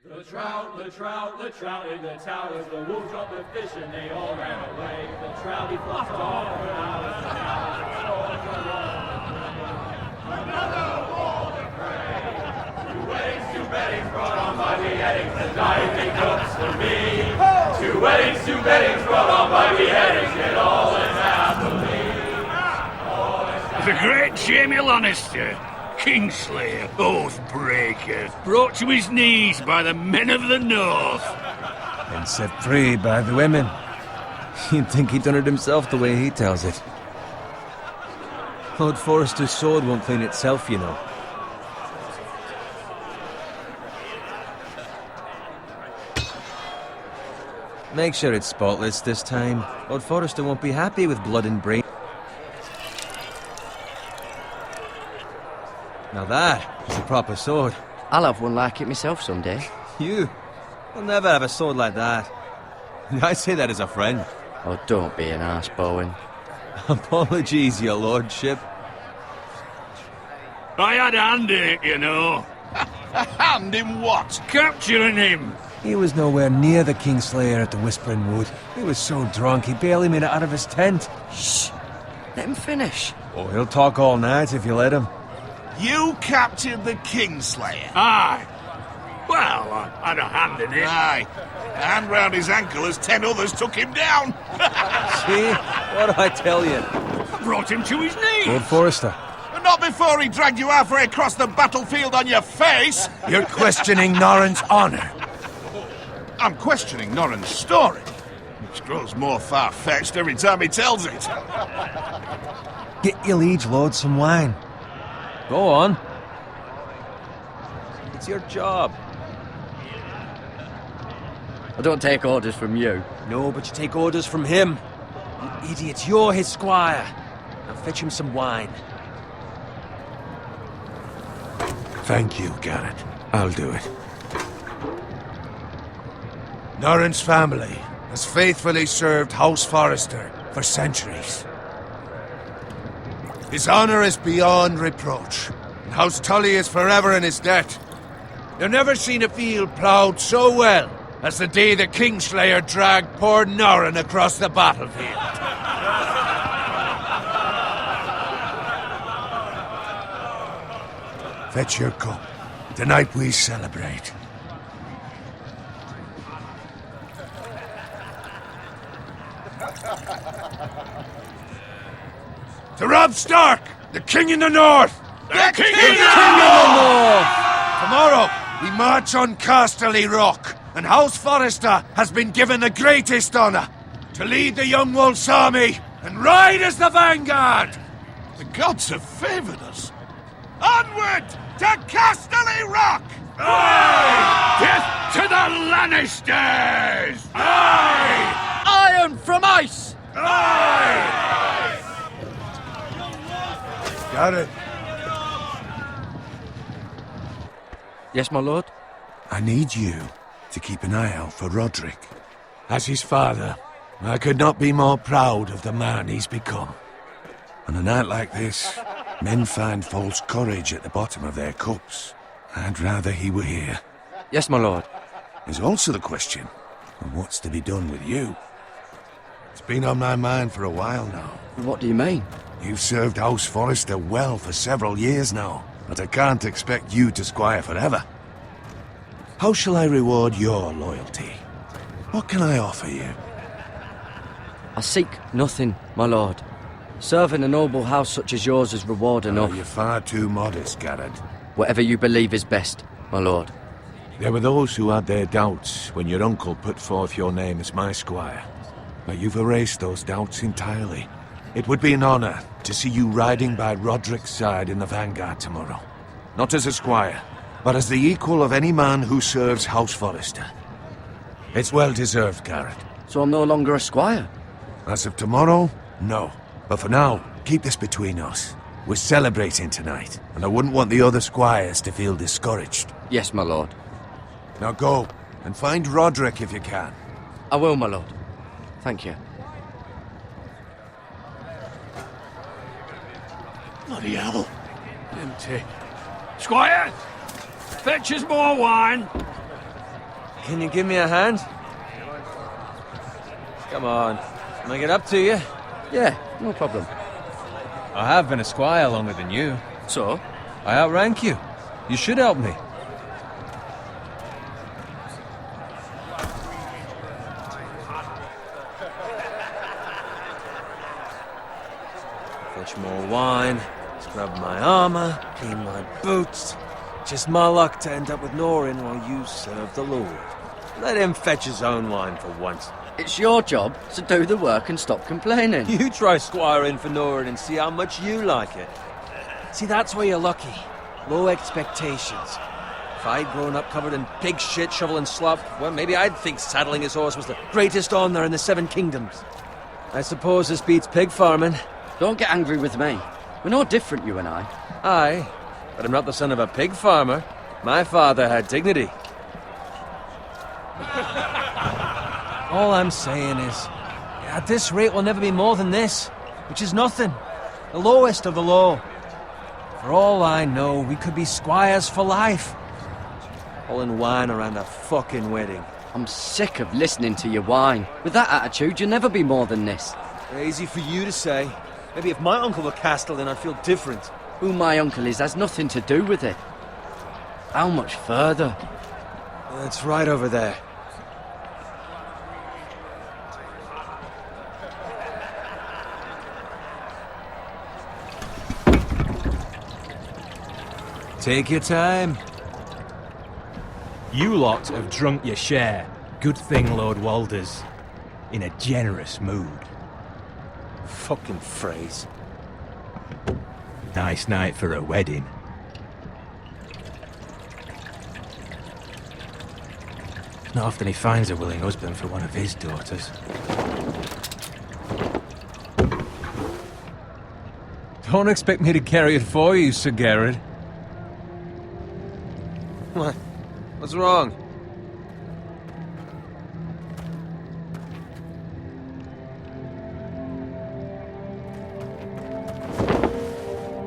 The trout in the towers, the wolves dropped the fish and they all ran away. The trouty flopped off for hours and hours. Another wall to pray. Two weddings brought on by beheadings, the diving cooks for me. Two weddings brought on by beheadings, yet all is happily. The great Jamie Lannister, Kingslayer, Oathbreaker, brought to his knees by the men of the North. And set free by the women. You'd think he'd done it himself the way he tells it. Lord Forrester's sword won't clean itself, you know. Make sure it's spotless this time. Lord Forrester won't be happy with blood and brain. Now that is a proper sword. I'll have one like it myself someday. You? I'll never have a sword like that. I say that as a friend. Oh, don't be an arse, Bowen. Apologies, your lordship. I had a hand in it, you know. A hand in what? Capturing him. He was nowhere near the Kingslayer at the Whispering Wood. He was so drunk he barely made it out of his tent. Shh! Let him finish. Oh, he'll talk all night if you let him. You captured the Kingslayer? Aye. Well, I had a hand in it. Aye. A hand round his ankle as 10 others took him down. See? What do I tell you? I brought him to his knees. Lord Forrester. But not before he dragged you halfway across the battlefield on your face. You're questioning Norrin's honor. I'm questioning Norrin's story, which grows more far-fetched every time he tells it. Get your liege lord some wine. Go on. It's your job. I don't take orders from you. No, but you take orders from him. You idiot, you're his squire. Now fetch him some wine. Thank you, Garrett. I'll do it. Norrin's family has faithfully served House Forrester for centuries. His honor is beyond reproach, and House Tully is forever in his debt. You've never seen a field ploughed so well as the day the Kingslayer dragged poor Norrin across the battlefield. Fetch your cup. Tonight we celebrate. To Robb Stark, the King in the North! The King in the North! Tomorrow, we march on Casterly Rock, and House Forrester has been given the greatest honor to lead the Young Wolf's army and ride as the vanguard! The gods have favored us. Onward to Casterly Rock! Aye! Death to the Lannisters! Aye! Iron from ice! Aye! Got it. Yes, my lord? I need you to keep an eye out for Roderick. As his father, I could not be more proud of the man he's become. On a night like this, men find false courage at the bottom of their cups. I'd rather he were here. Yes, my lord. There's also the question of what's to be done with you. It's been on my mind for a while now. What do you mean? You've served House Forrester well for several years now, but I can't expect you to squire forever. How shall I reward your loyalty? What can I offer you? I seek nothing, my lord. Serving a noble house such as yours is reward enough. You're far too modest, Garrett. Whatever you believe is best, my lord. There were those who had their doubts when your uncle put forth your name as my squire. But you've erased those doubts entirely. It would be an honor to see you riding by Roderick's side in the vanguard tomorrow. Not as a squire, but as the equal of any man who serves House Forrester. It's well deserved, Garrett. So I'm no longer a squire? As of tomorrow, no. But for now, keep this between us. We're celebrating tonight, and I wouldn't want the other squires to feel discouraged. Yes, my lord. Now go, and find Roderick if you can. I will, my lord. Thank you. Bloody hell. Empty. Squire, fetch us more wine. Can you give me a hand? Come on. Can I get up to you? Yeah, no problem. I have been a squire longer than you. So? I outrank you. You should help me. Fetch more wine, scrub my armor, clean my boots. Just my luck to end up with Norin while you serve the Lord. Let him fetch his own wine for once. It's your job to do the work and stop complaining. You try squiring for Norin and see how much you like it. See, that's where you're lucky. Low expectations. If I'd grown up covered in pig shit, shoveling slop, well, maybe I'd think saddling his horse was the greatest honour in the Seven Kingdoms. I suppose this beats pig farming. Don't get angry with me. We're no different, you and I. Aye, but I'm not the son of a pig farmer. My father had dignity. All I'm saying is, at this rate we'll never be more than this, which is nothing. The lowest of the low. For all I know, we could be squires for life. Pulling wine around a fucking wedding. I'm sick of listening to your whine. With that attitude, you'll never be more than this. Easy for you to say. Maybe if my uncle were Castellan, I'd feel different. Who my uncle is has nothing to do with it. How much further? It's right over there. Take your time. You lot have drunk your share. Good thing Lord Walder's in a generous mood. Fucking phrase. Nice night for a wedding. It's not often he finds a willing husband for one of his daughters. Don't expect me to carry it for you, Sir Garrett. What? What's wrong?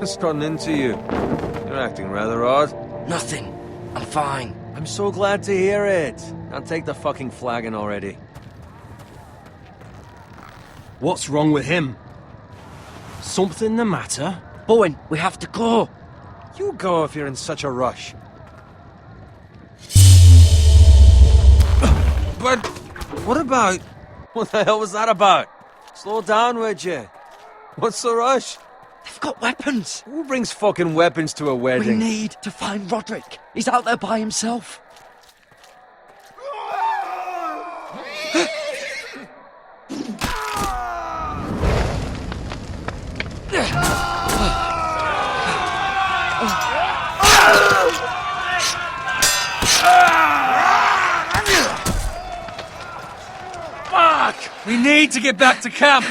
Just gotten into you. You're acting rather odd. Nothing. I'm fine. I'm so glad to hear it. Now take the fucking flagon already. What's wrong with him? Something the matter? Bowen, we have to go. You go if you're in such a rush. But what about... What the hell was that about? Slow down, would you? What's the rush? They've got weapons. Who brings fucking weapons to a We wedding? need to find Roderick. He's out there by himself. Fuck! We need to get back to camp!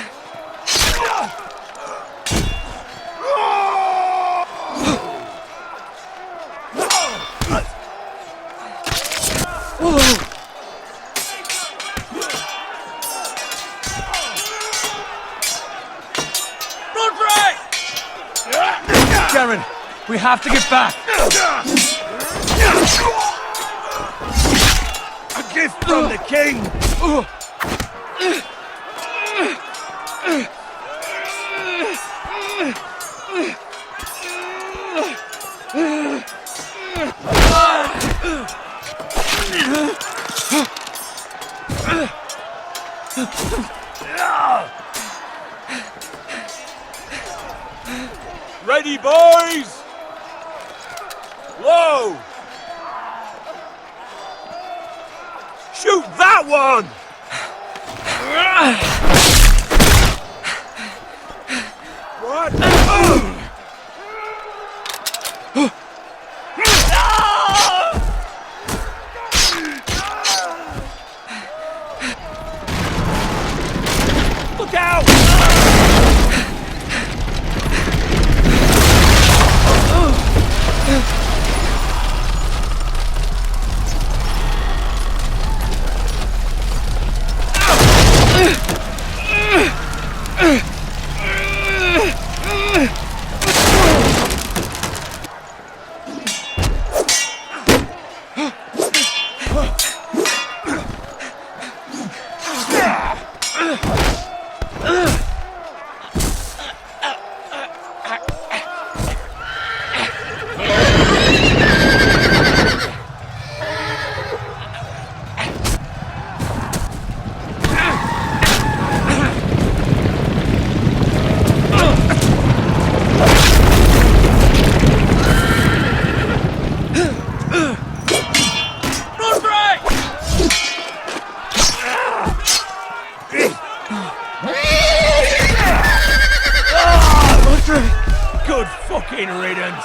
Garen, we have to get back! A gift from the king! Ready, boys! Whoa! Shoot that one! What? Look out! fucking riddance.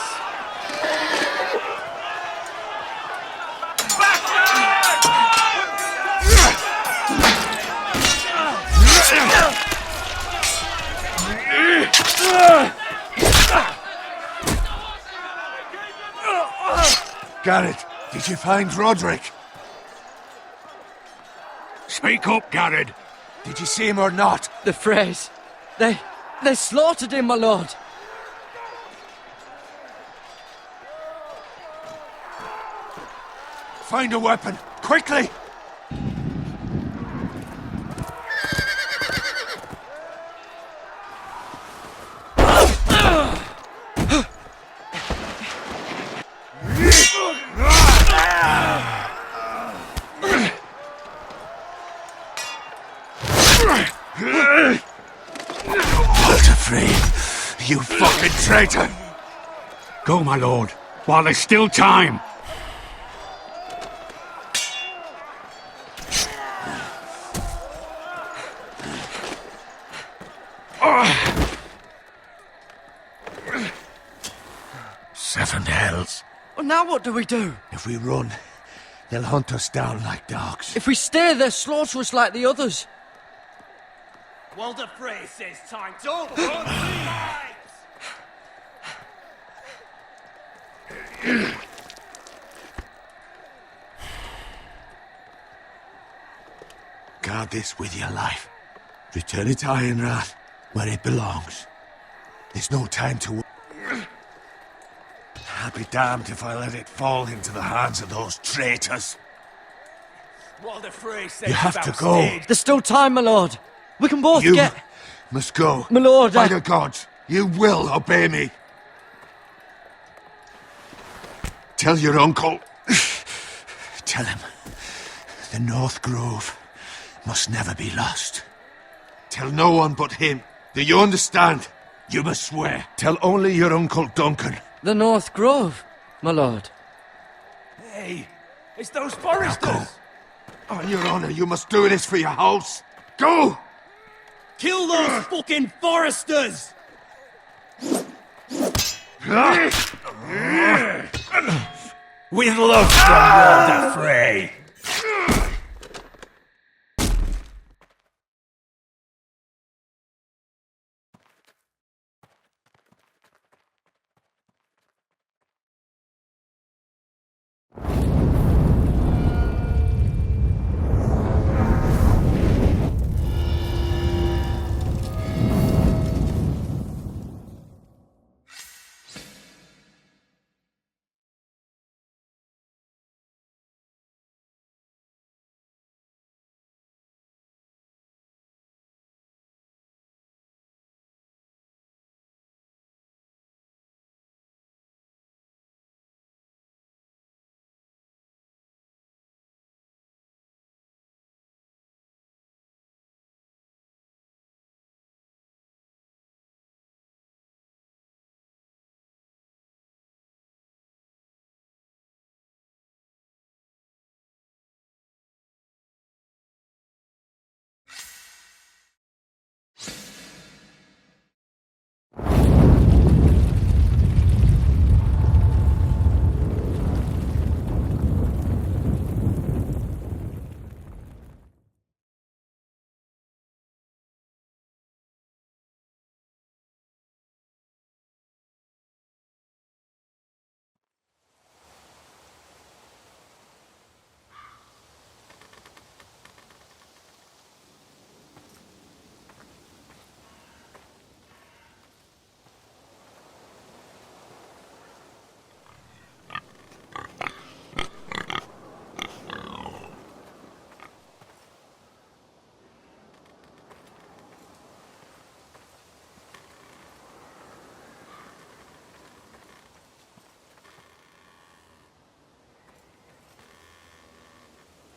Garrett, did you find Roderick? Speak up, Garrett. Did you see him or not? The Freys. They slaughtered him, my lord. Find a weapon, quickly! Walter Frey, you fucking traitor! Go, my lord, while there's still time. Seven hells. Well, now what do we do? If we run, they'll hunt us down like dogs. If we stay, they'll slaughter us like the others. Walder Frey says time. Don't run! Guard this with your life. Return it to Ironrath, where it belongs. There's no time to... I'll be damned if I let it fall into the hands of those traitors. Walder Frey says You have to go. There's still time, my lord. We can both You get... must go. My lord, By the gods, you will obey me. Tell your uncle. Tell him the North Grove must never be lost. Tell no one but him. Do you understand? You must swear. Tell only your Uncle Duncan. The North Grove, my lord. Hey, it's those Now go. foresters. On your honor, you must do this for your house. Go! Kill those fucking foresters! With love from Walder Frey.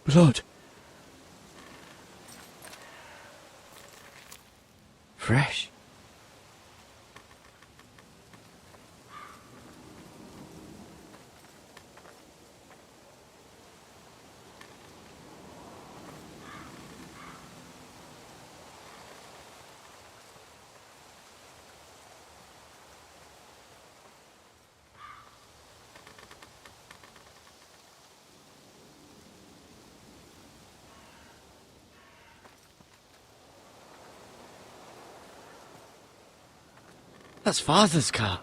Blood. Fresh. That's Father's car.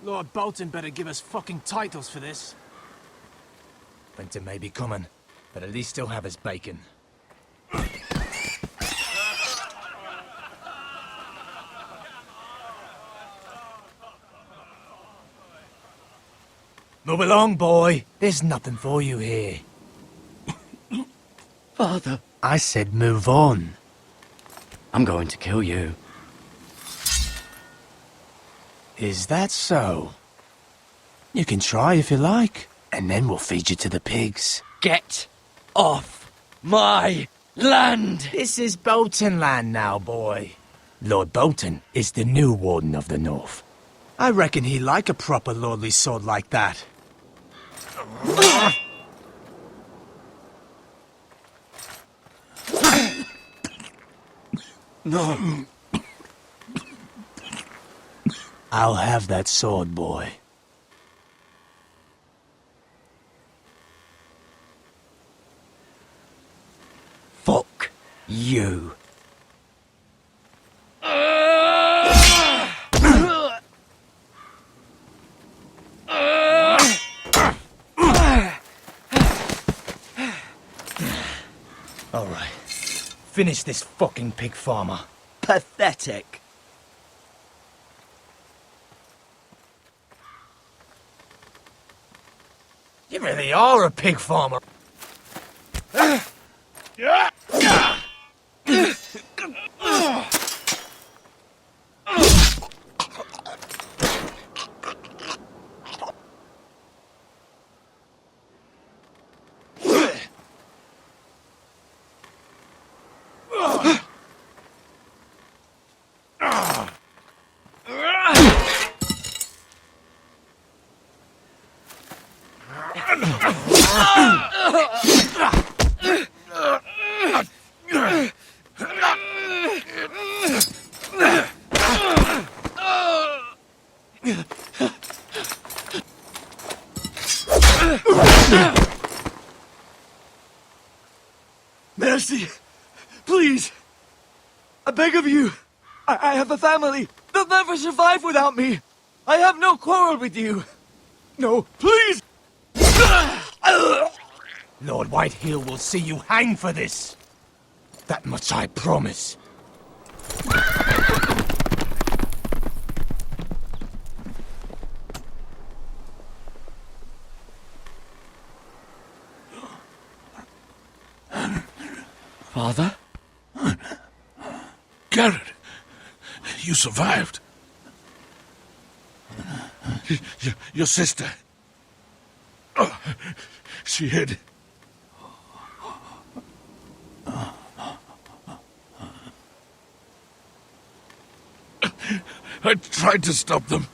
Lord Bolton better give us fucking titles for this. Winter may be coming, but at least he'll have his bacon. Move along, boy. There's nothing for you here. Father, I said move on. I'm going to kill you. Is that so? You can try if you like, and then we'll feed you to the pigs. Get off my land! This is Bolton land now, boy. Lord Bolton is the new Warden of the North. I reckon he like a proper lordly sword like that. No. I'll have that sword, boy. Fuck you. All right. Finish this fucking pig farmer. Pathetic. You really are a pig farmer. Mercy! Please! I beg of you! I have a family! They'll never survive without me! I have no quarrel with you! No, please! Lord Whitehill will see you hang for this. That much I promise. Father? Garrett, you survived. Your sister. Oh, she hid. I tried to stop them.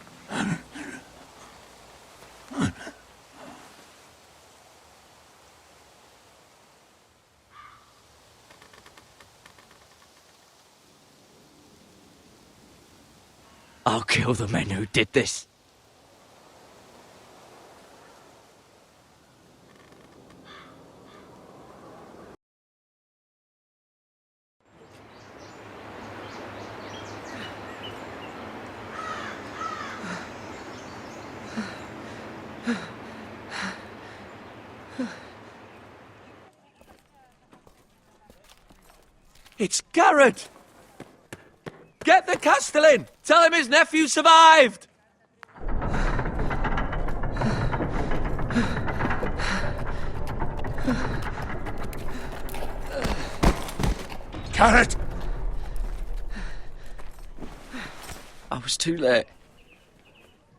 I'll kill the men who did this. It's Garrett! Get the Castellan! Tell him his nephew survived! Garrett! I was too late.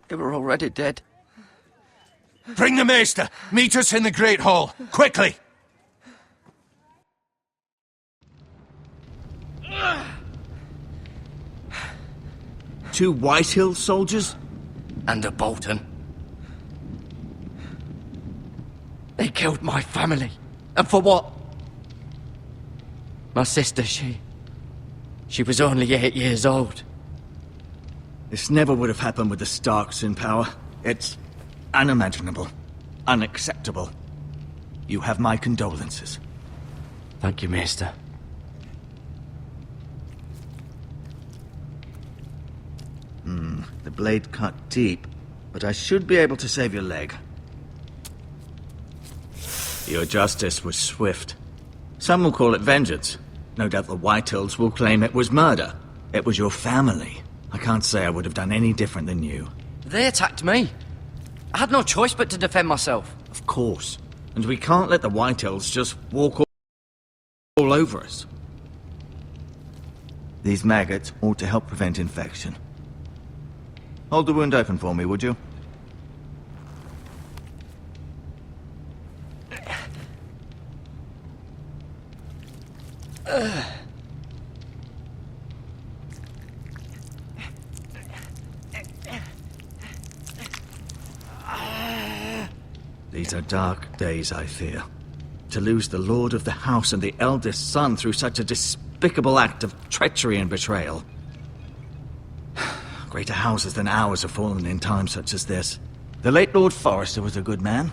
They were already dead. Bring the maester! Meet us in the Great Hall! Quickly! Two Whitehill soldiers? And a Bolton. They killed my family. And for what? My sister, she was only 8 years old. This never would have happened with the Starks in power. It's unimaginable. Unacceptable. You have my condolences. Thank you, Maester. The blade cut deep, but I should be able to save your leg. Your justice was swift. Some will call it vengeance. No doubt the Whitehills will claim it was murder. It was your family. I can't say I would have done any different than you. They attacked me. I had no choice but to defend myself. Of course. And we can't let the Whitehills just walk all over us. These maggots ought to help prevent infection. Hold the wound open for me, would you? These are dark days, I fear. To lose the lord of the house and the eldest son through such a despicable act of treachery and betrayal. Greater houses than ours have fallen in times such as this. The late Lord Forrester was a good man.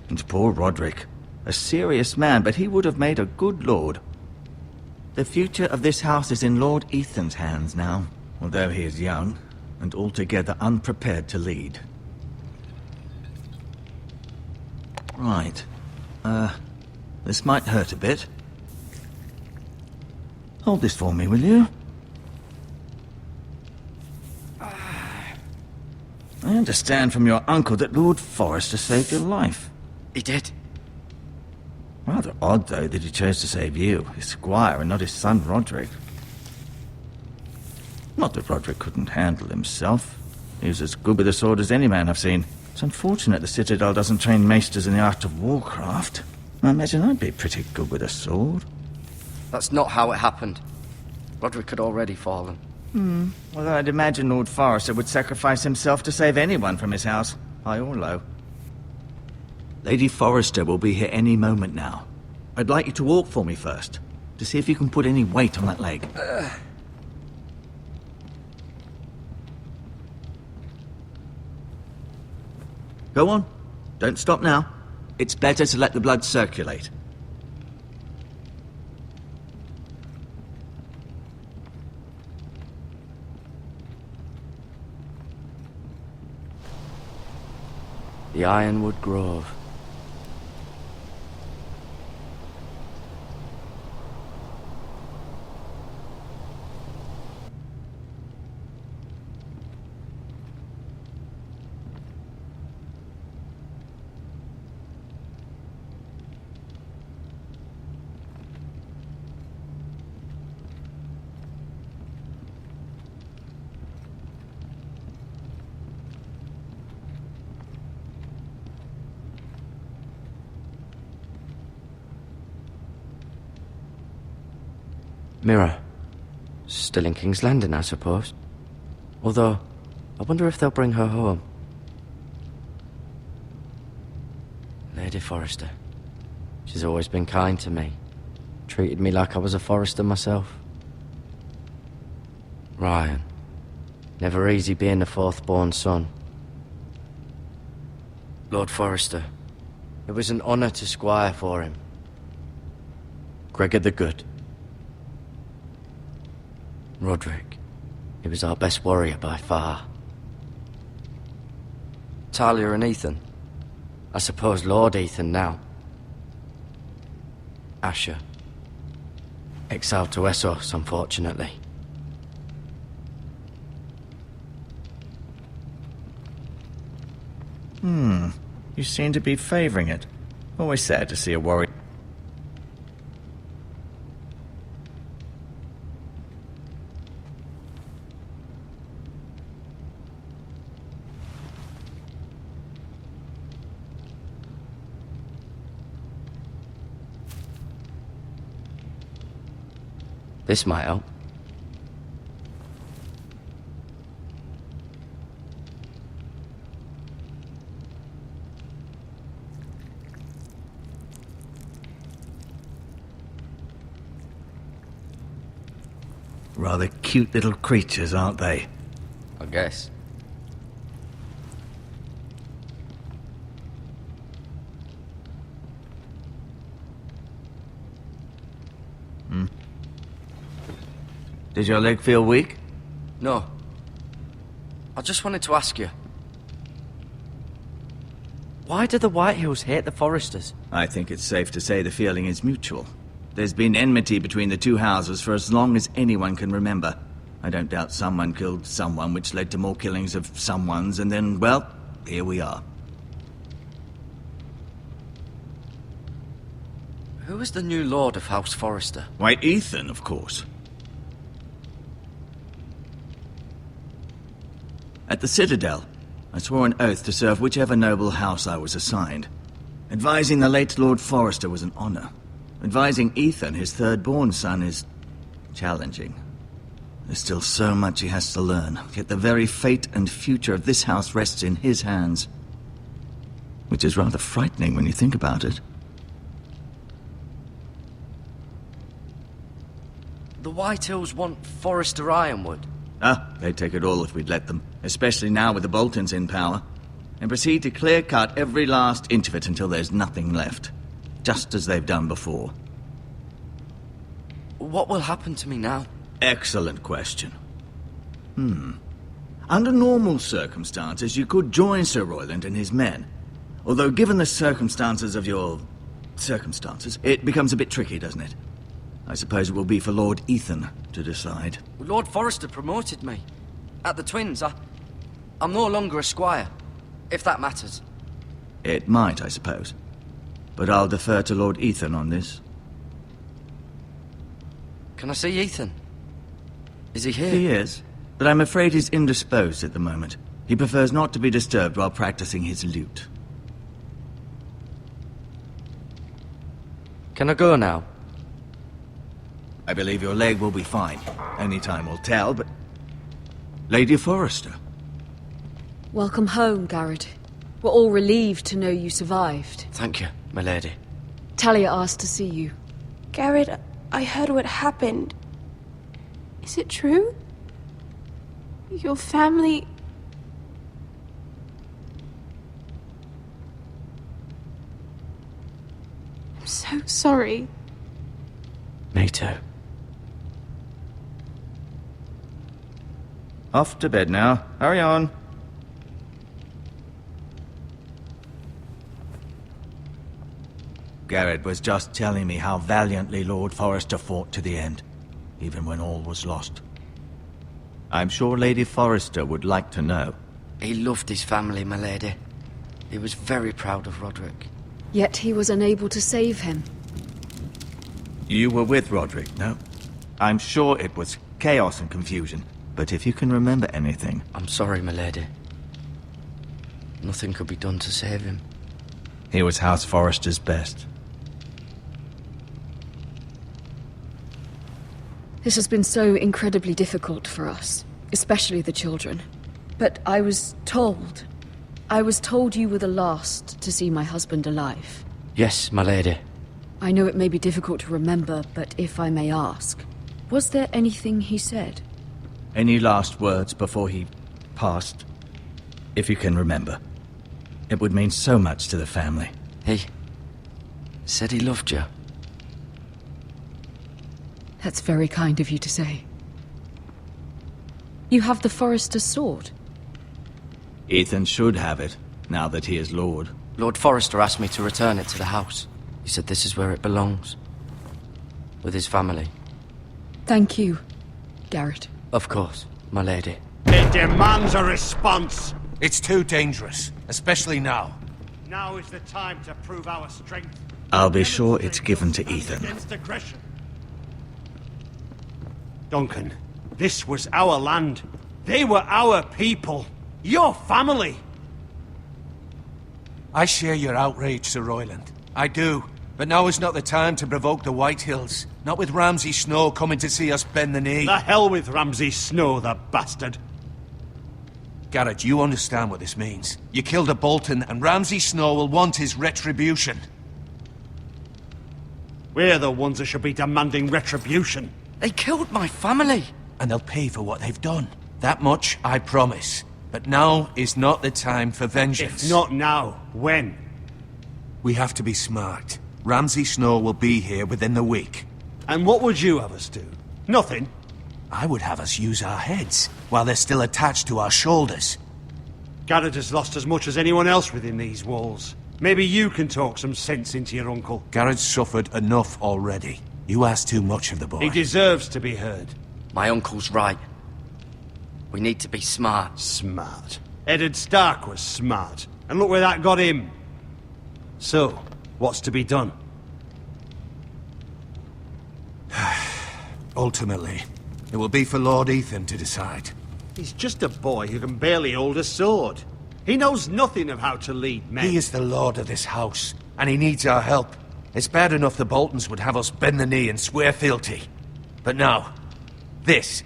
And poor Roderick. A serious man, but he would have made a good lord. The future of this house is in Lord Ethan's hands now, although he is young and altogether unprepared to lead. Right. This might hurt a bit. Hold this for me, will you? I understand from your uncle that Lord Forrester saved your life. He did. Rather odd, though, that he chose to save you, his squire, and not his son Roderick. Not that Roderick couldn't handle himself. He was as good with a sword as any man I've seen. It's unfortunate the Citadel doesn't train maesters in the art of warcraft. I imagine I'd be pretty good with a sword. That's not how it happened. Roderick had already fallen. Although I'd imagine Lord Forrester would sacrifice himself to save anyone from his house, high or low. Lady Forrester will be here any moment now. I'd like you to walk for me first, to see if you can put any weight on that leg. Go on. Don't stop now. It's better to let the blood circulate. The Ironwood Grove. Mirror. Still in King's Landing, I suppose. Although, I wonder if they'll bring her home. Lady Forrester. She's always been kind to me. Treated me like I was a Forrester myself. Ryan. Never easy being the fourth-born son. Lord Forrester. It was an honour to squire for him. Gregor the Good. Roderick. He was our best warrior by far. Talia and Ethan. I suppose Lord Ethan now. Asher. Exiled to Essos, unfortunately. You seem to be favoring it. Always sad to see a warrior. This might help. Rather cute little creatures, aren't they? I guess. Does your leg feel weak? No. I just wanted to ask you. Why do the Whitehills hate the Foresters? I think it's safe to say the feeling is mutual. There's been enmity between the two houses for as long as anyone can remember. I don't doubt someone killed someone, which led to more killings of someones, and then, well, here we are. Who is the new Lord of House Forrester? Why, Ethan, of course. At the Citadel, I swore an oath to serve whichever noble house I was assigned. Advising the late Lord Forrester was an honor. Advising Ethan, his third-born son, is challenging. There's still so much he has to learn, yet the very fate and future of this house rests in his hands. Which is rather frightening when you think about it. The Whitehills want Forrester Ironwood. They'd take it all if we'd let them, especially now with the Boltons in power, and proceed to clear-cut every last inch of it until there's nothing left, just as they've done before. What will happen to me now? Excellent question. Under normal circumstances, you could join Sir Royland and his men. Although given the circumstances of your circumstances, it becomes a bit tricky, doesn't it? I suppose it will be for Lord Ethan to decide. Lord Forrester promoted me. At the Twins, I'm no longer a squire, if that matters. It might, I suppose. But I'll defer to Lord Ethan on this. Can I see Ethan? Is he here? He is, but I'm afraid he's indisposed at the moment. He prefers not to be disturbed while practicing his lute. Can I go now? I believe your leg will be fine. Only time will tell, but... Lady Forrester. Welcome home, Garrett. We're all relieved to know you survived. Thank you, my lady. Talia asked to see you. Garrett, I heard what happened. Is it true? Your family... I'm so sorry. Me too. Off to bed now. Hurry on. Garrett was just telling me how valiantly Lord Forrester fought to the end, even when all was lost. I'm sure Lady Forrester would like to know. He loved his family, my lady. He was very proud of Roderick. Yet he was unable to save him. You were with Roderick, no? I'm sure it was chaos and confusion, but if you can remember anything... I'm sorry, my lady. Nothing could be done to save him. He was House Forrester's best. This has been so incredibly difficult for us, especially the children. But I was told you were the last to see my husband alive. Yes, my lady. I know it may be difficult to remember, but if I may ask, was there anything he said? Any last words before he passed? If you can remember. It would mean so much to the family. He said he loved you. That's very kind of you to say. You have the Forrester's sword. Ethan should have it, now that he is Lord. Lord Forrester asked me to return it to the house. He said this is where it belongs. With his family. Thank you, Garrett. Of course, my lady. It demands a response. It's too dangerous, especially now. Now is the time to prove our strength. I'll be sure it's given to Ethan. Against aggression. Duncan, this was our land. They were our people. Your family. I share your outrage, Sir Royland. I do. But now is not the time to provoke the Whitehills. Not with Ramsay Snow coming to see us bend the knee. The hell with Ramsay Snow, the bastard. Garrett, you understand what this means. You killed a Bolton, and Ramsay Snow will want his retribution. We're the ones that should be demanding retribution. They killed my family. And they'll pay for what they've done. That much I promise. But now is not the time for vengeance. If not now, when? We have to be smart. Ramsay Snow will be here within the week. And what would you have us do? Nothing. I would have us use our heads, while they're still attached to our shoulders. Garrett has lost as much as anyone else within these walls. Maybe you can talk some sense into your uncle. Garrett's suffered enough already. You ask too much of the boy. He deserves to be heard. My uncle's right. We need to be smart. Smart. Eddard Stark was smart. And look where that got him. So, what's to be done? Ultimately, it will be for Lord Ethan to decide. He's just a boy who can barely hold a sword. He knows nothing of how to lead men. He is the lord of this house, and he needs our help. It's bad enough the Boltons would have us bend the knee and swear fealty. But now, this.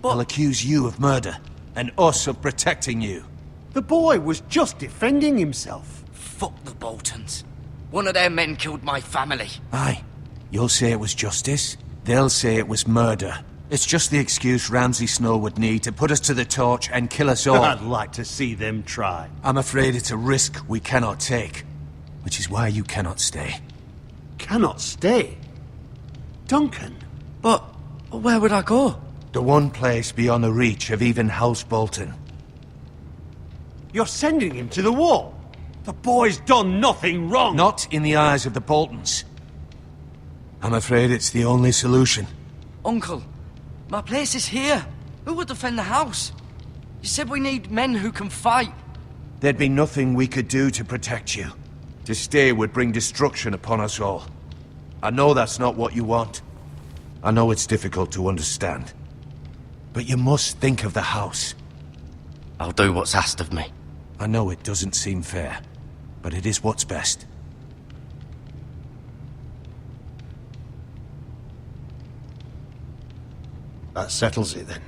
They'll accuse you of murder, and us of protecting you. The boy was just defending himself. Fuck the Boltons. One of their men killed my family. Aye. You'll say it was justice. They'll say it was murder. It's just the excuse Ramsay Snow would need to put us to the torch and kill us all. I'd like to see them try. I'm afraid it's a risk we cannot take. Which is why you cannot stay. Cannot stay? Duncan? But where would I go? The one place beyond the reach of even House Bolton. You're sending him to the wall? The boy's done nothing wrong! Not in the eyes of the Boltons. I'm afraid it's the only solution. Uncle, my place is here. Who will defend the house? You said we need men who can fight. There'd be nothing we could do to protect you. To stay would bring destruction upon us all. I know that's not what you want. I know it's difficult to understand. But you must think of the house. I'll do what's asked of me. I know it doesn't seem fair, but it is what's best. That settles it then.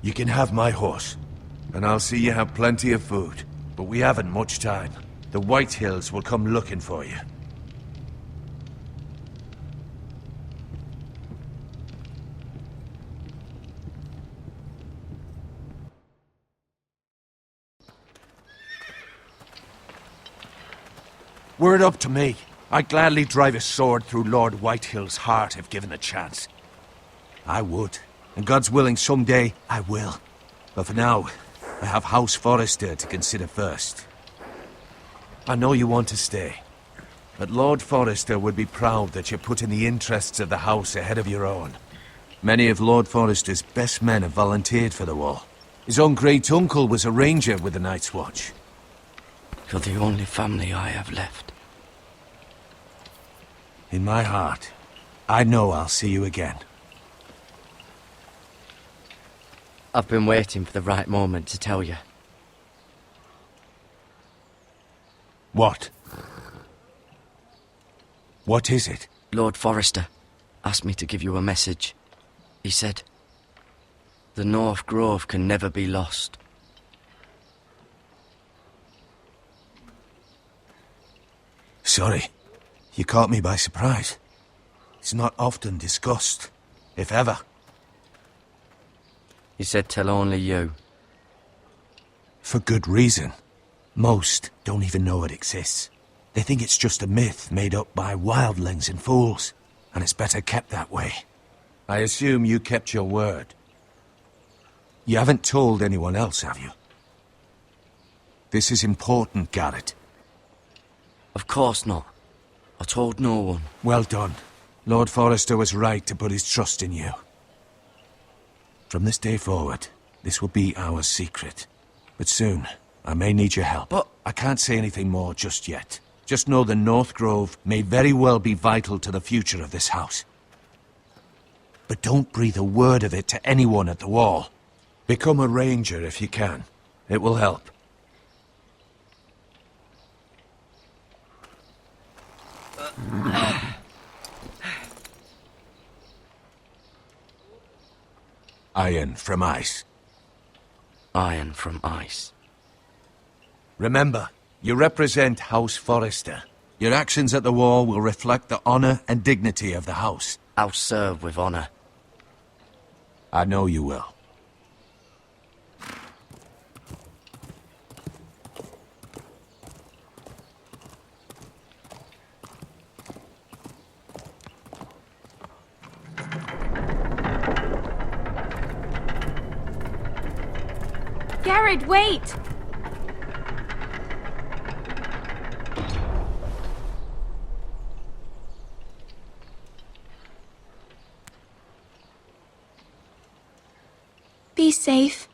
You can have my horse, and I'll see you have plenty of food. But we haven't much time. The White Hills will come looking for you. Were it up to me, I'd gladly drive a sword through Lord Whitehill's heart if given the chance. I would, and God's willing someday I will. But for now, I have House Forrester to consider first. I know you want to stay, but Lord Forrester would be proud that you're putting the interests of the house ahead of your own. Many of Lord Forrester's best men have volunteered for the wall. His own great-uncle was a ranger with the Night's Watch. You're the only family I have left. In my heart, I know I'll see you again. I've been waiting for the right moment to tell you. What? What is it? Lord Forrester asked me to give you a message. He said, the North Grove can never be lost. Sorry. You caught me by surprise. It's not often discussed, if ever. He said tell only you. For good reason. Most don't even know it exists. They think it's just a myth made up by wildlings and fools, and it's better kept that way. I assume you kept your word. You haven't told anyone else, have you? This is important, Garrett. Of course not. I told no one. Well done. Lord Forrester was right to put his trust in you. From this day forward, this will be our secret. But soon, I may need your help. But I can't say anything more just yet. Just know the North Grove may very well be vital to the future of this house. But don't breathe a word of it to anyone at the wall. Become a ranger if you can. It will help. Iron from ice. Iron from ice. Remember, you represent House Forrester. Your actions at the wall will reflect the honor and dignity of the house. I'll serve with honor. I know you will. Garrett, wait! Be safe.